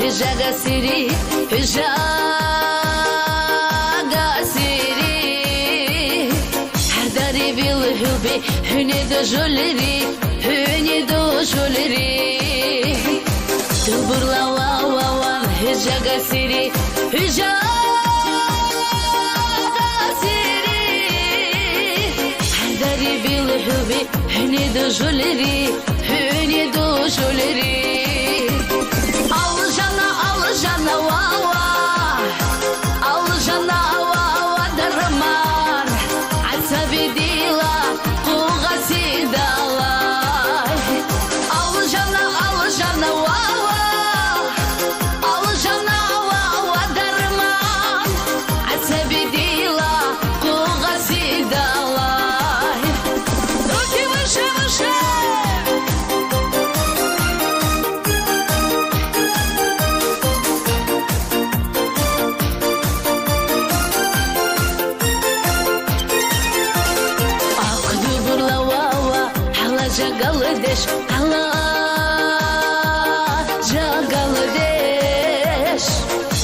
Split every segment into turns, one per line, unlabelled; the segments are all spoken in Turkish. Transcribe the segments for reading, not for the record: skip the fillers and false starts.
Hüjaga siri, hüjaga siri. Her dari bil hübi, hüne de joleri, hüne de joleri. Duburla wa wa wa, hüjaga siri, hüjaga siri. Her dari bil hübi, hüne de joleri, hüne de joleri. Jana wa wa, al jana wa wa darman, asabi dila qugasi dala. Al jana wa wa, al jana wa wa darman, asabi dila qugasi dala. Ruki vışe vışe. Jagaladesh, Allah Jagaladesh.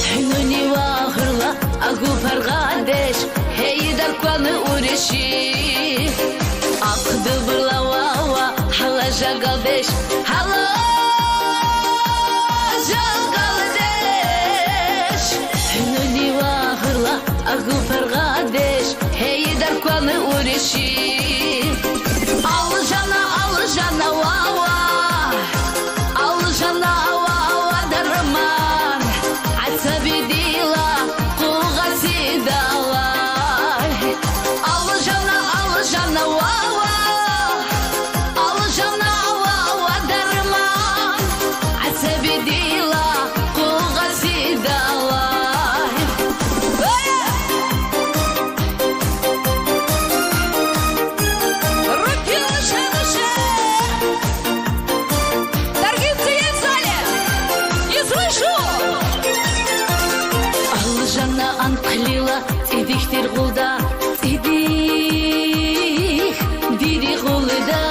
Hünuni vahırla agu pargadesh, heydar kwanı ureşi. Akdı burla vava, Allah Jagaladesh, Allah Jagaladesh. Hünuni vahırla agu pargadesh, heydar kwanı ureşi. Jana wa wa, al jana wa wa darman, asabi dila qugasi dala. Al jana wa wa, al jana wa wa darman, asabi dila qugasi dala. Jana anqlila idiktir qulda, idik diri qulda.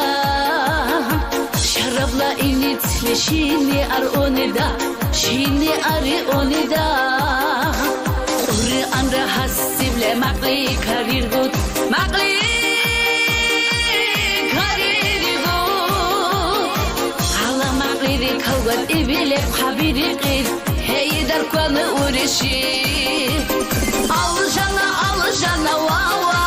Şarabla initsli şini ar onida, şini ari onida. Uri andra hasivle maqli karir gut, maqli karir gut. Ala maqli kalgat ibile habiri qid, heydar kwanı ureşi. Al jana wa wa.